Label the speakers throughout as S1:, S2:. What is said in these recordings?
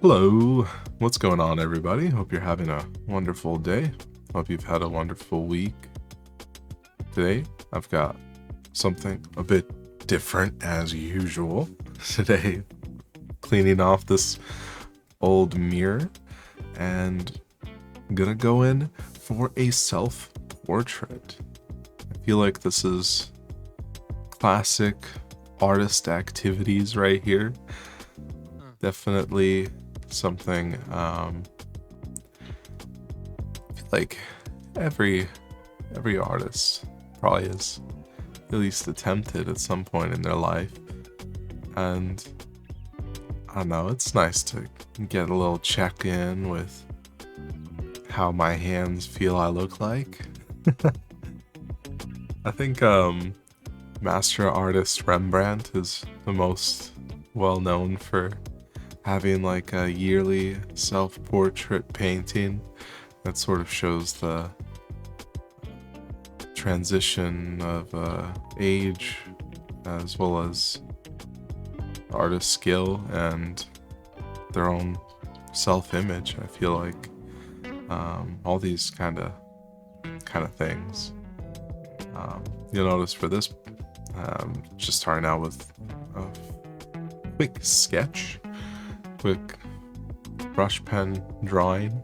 S1: Hello, what's going on, everybody? Hope you're having a wonderful day. Hope you've had a wonderful week. Today, I've got something a bit different as usual. Today, cleaning off this old mirror and I'm gonna go in for a self-portrait. I feel like this is classic artist activities right here. Definitely something I feel like every artist probably has at least attempted at some point in their life. And I don't know, it's nice to get a little check-in with how my hands feel I look like. I think master artist Rembrandt is the most well known for having like a yearly self-portrait painting that sort of shows the transition of age as well as artist skill and their own self-image. I feel like all these kind of things. You'll notice for this, just starting out with a quick sketch, quick brush pen drawing,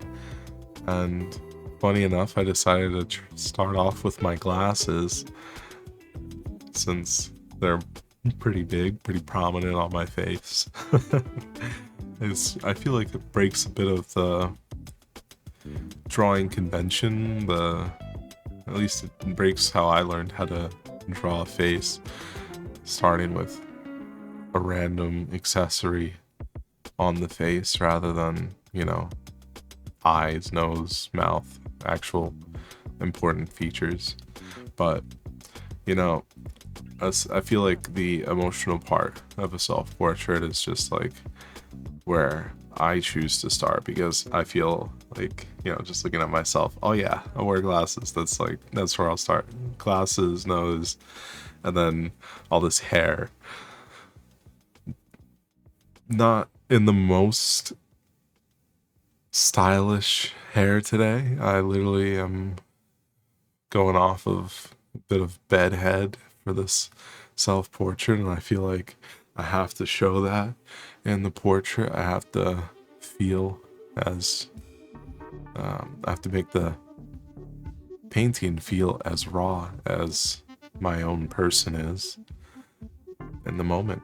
S1: and funny enough, I decided to start off with my glasses since they're pretty big, pretty prominent on my face. I feel like it breaks a bit of the drawing convention, at least it breaks how I learned how to draw a face, starting with a random accessory on the face rather than, eyes, nose, mouth, actual important features. But, I feel like the emotional part of a self-portrait is just like where I choose to start, because I feel like, just looking at myself, oh yeah, I wear glasses. That's where I'll start. Glasses, nose, and then all this hair. Not in the most stylish hair today. I literally am going off of a bit of bedhead for this self-portrait, and I feel like I have to show that in the portrait. I have to feel as I have to make the painting feel as raw as my own person is in the moment.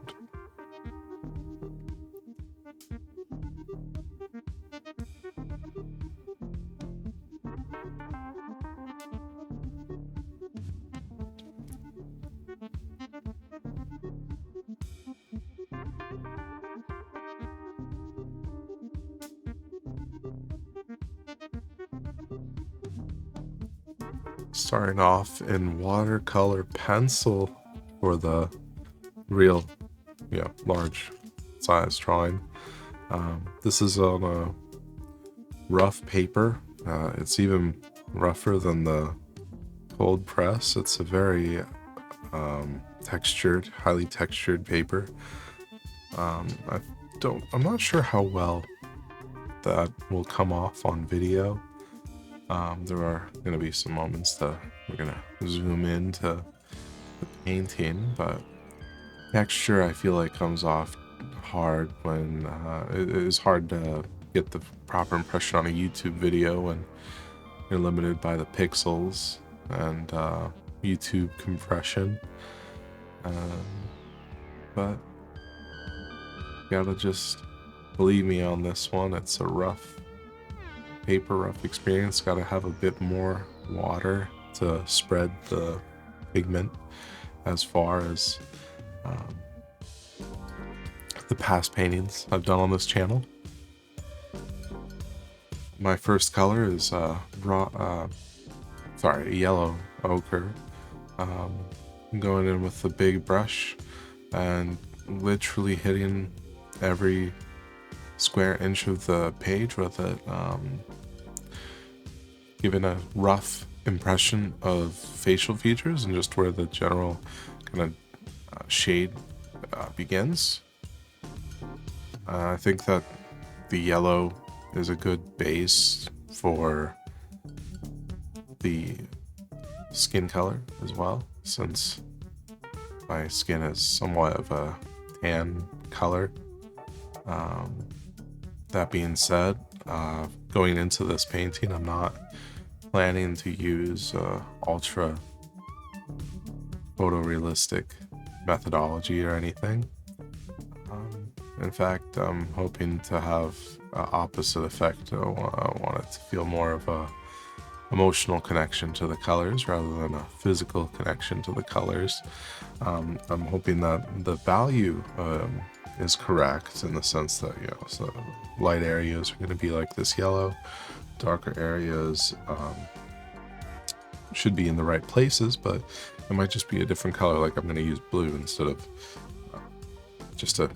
S1: Starting off in watercolor pencil for the real, large size drawing. This is on a rough paper. It's even rougher than the cold press. It's a very highly textured paper. I'm not sure how well that will come off on video. There are going to be some moments that we're going to zoom into the painting, but texture I feel like comes off hard when it is hard to get the proper impression on a YouTube video when you're limited by the pixels and YouTube compression. But you gotta just believe me on this one. It's a rough experience. Gotta have a bit more water to spread the pigment as far as the past paintings I've done on this channel. My first color is yellow ochre. I'm going in with the big brush and literally hitting every square inch of the page with it, giving a rough impression of facial features and just where the general kind of shade begins. I think that the yellow is a good base for the skin color as well, since my skin is somewhat of a tan color. That being said, going into this painting, I'm not planning to use ultra photorealistic methodology or anything. In fact, I'm hoping to have an opposite effect. I want it to feel more of a emotional connection to the colors rather than a physical connection to the colors. I'm hoping that the value is correct in the sense that, so light areas are going to be like this yellow, darker areas should be in the right places, but it might just be a different color. Like I'm going to use blue instead of just a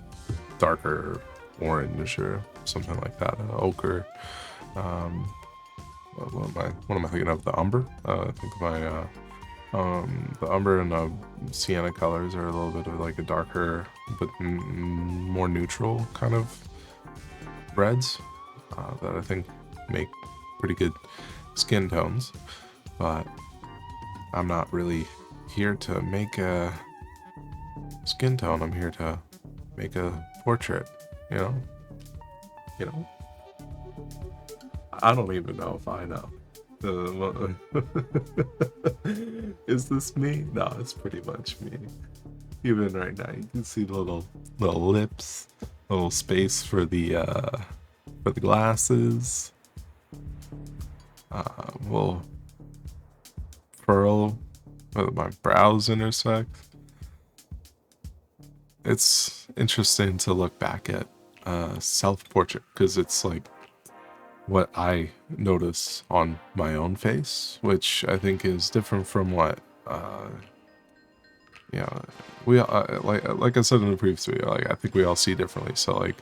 S1: darker orange or something like that, ochre. What am I thinking of? The umber. I think the umber and the sienna colors are a little bit of like a darker but more neutral kind of reds that I think make pretty good skin tones. But I'm not really here to make a skin tone. I'm here to make a portrait, you know? I don't even know if I know. Is this me? No, it's pretty much me. Even right now, you can see the little lips, little space for the glasses. Little furrow where my brows intersect. It's interesting to look back at self-portrait because it's like what I notice on my own face, which I think is different from what we like I said in the previous video. Like I think we all see differently. So like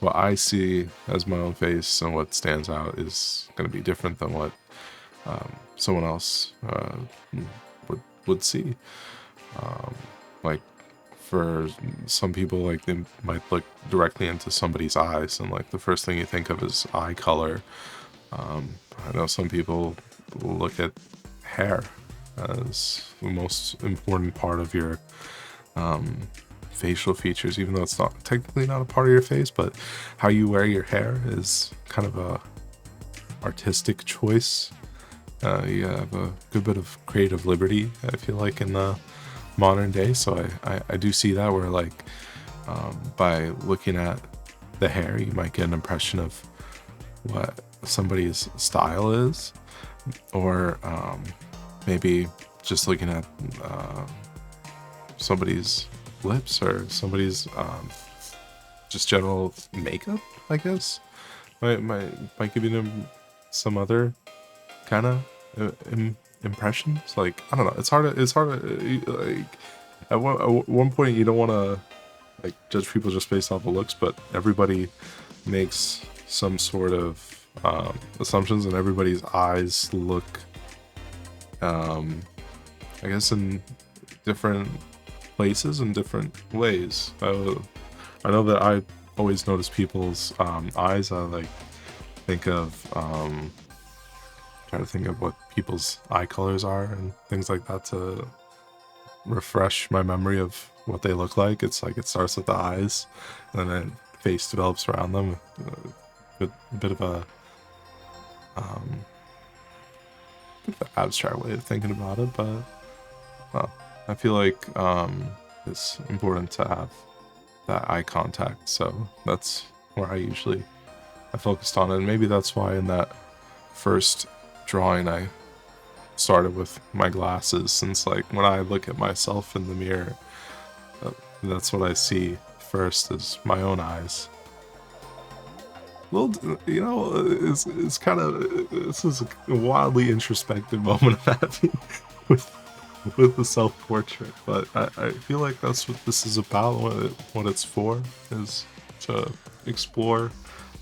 S1: what I see as my own face and what stands out is going to be different than what someone else would see. Like for some people, like they might look directly into somebody's eyes and like the first thing you think of is eye color. I know some people look at hair as the most important part of your facial features, even though it's not technically not a part of your face, but how you wear your hair is kind of a artistic choice. You have a good bit of creative liberty, I feel like, in the modern day. So I do see that where like by looking at the hair you might get an impression of what somebody's style is, or maybe just looking at somebody's lips or somebody's just general makeup, I guess might give them some other kind of impressions. Like I don't know, it's hard to like at one point you don't want to like judge people just based off of looks, but everybody makes some sort of assumptions, and everybody's eyes look I guess in different places in different ways. I know that I always notice people's eyes. I like think of try to think of what people's eye colors are and things like that to refresh my memory of what they look like. It's like it starts with the eyes and then face develops around them. A bit of a abstract way of thinking about it, but well, I feel like it's important to have that eye contact, so that's where I focused on it. And maybe that's why in that first drawing I started with my glasses, since like when I look at myself in the mirror, that's what I see first is my own eyes. Well, you know, it's kind of, this is a wildly introspective moment of having with the self-portrait, but I feel like that's what this is about. What it's for is to explore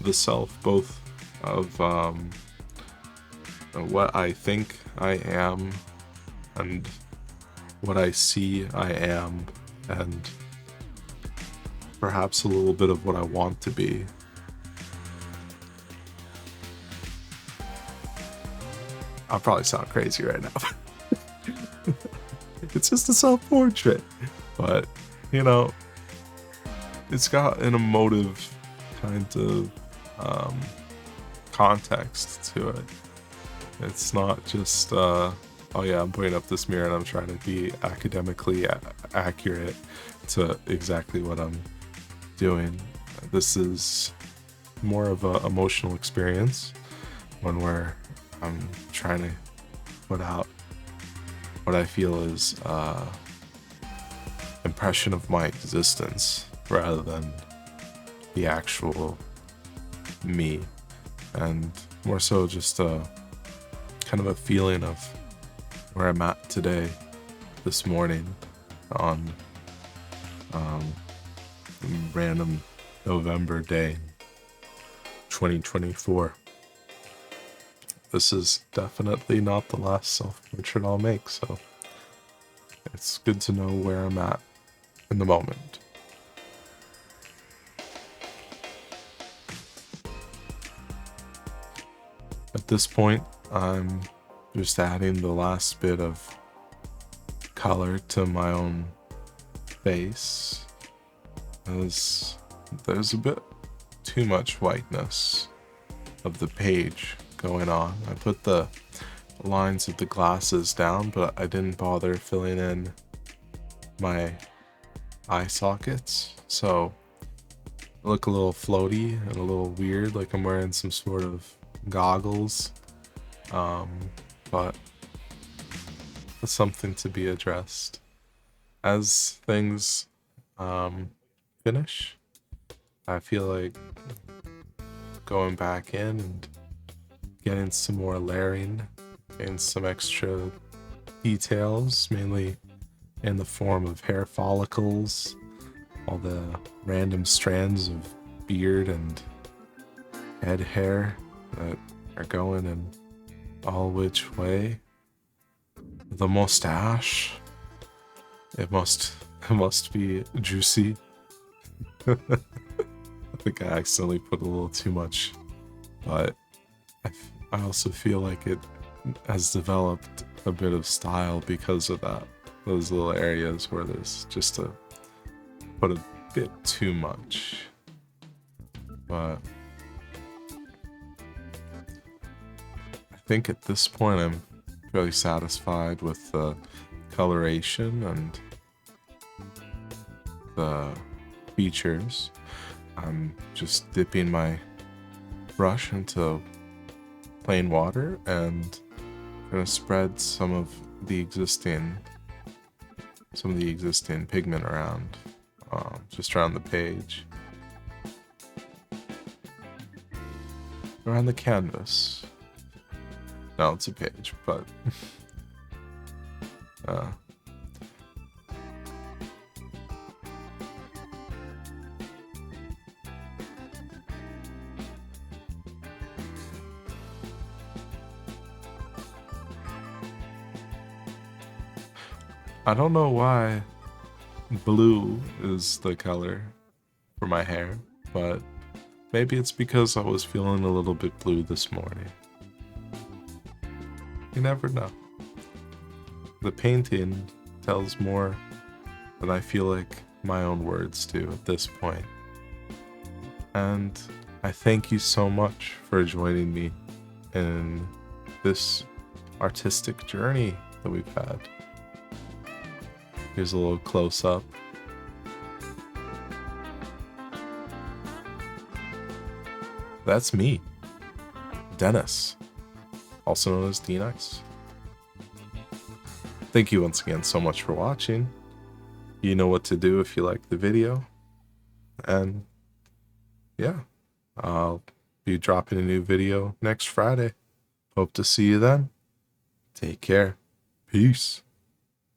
S1: the self, both of what I think I am and what I see I am, and perhaps a little bit of what I want to be. I probably sound crazy right now. It's just a self-portrait, but you know, it's got an emotive kind of context to it. It's not just oh yeah, I'm putting up this mirror and I'm trying to be academically accurate to exactly what I'm doing. This is more of an emotional experience, one where I'm trying to put out what I feel is impression of my existence rather than the actual me, and more so just a kind of a feeling of where I'm at today, this morning, on random November day, 2024. This is definitely not the last self-portrait I'll make, so it's good to know where I'm at in the moment. At this point, I'm just adding the last bit of color to my own face, as there's a bit too much whiteness of the page going on. I put the lines of the glasses down, but I didn't bother filling in my eye sockets, so I look a little floaty and a little weird, like I'm wearing some sort of goggles, but that's something to be addressed as things finish. I feel like going back in and getting some more layering and some extra details, mainly in the form of hair follicles, all the random strands of beard and head hair that are going in all which way. The mustache, it must be juicy. I think I accidentally put a little too much, but I also feel like it has developed a bit of style because of that. Those little areas where there's just put a bit too much, but I think at this point I'm fairly satisfied with the coloration and the features. I'm just dipping my brush into plain water and gonna spread some of the existing pigment around, just around the page, around the canvas. No, it's a page, but I don't know why blue is the color for my hair, but maybe it's because I was feeling a little bit blue this morning. You never know. The painting tells more than I feel like my own words do at this point. And I thank you so much for joining me in this artistic journey that we've had. Here's a little close-up. That's me, Dennis, also known as D-Nice. Thank you once again so much for watching. You know what to do if you like the video. And yeah, I'll be dropping a new video next Friday. Hope to see you then. Take care. Peace.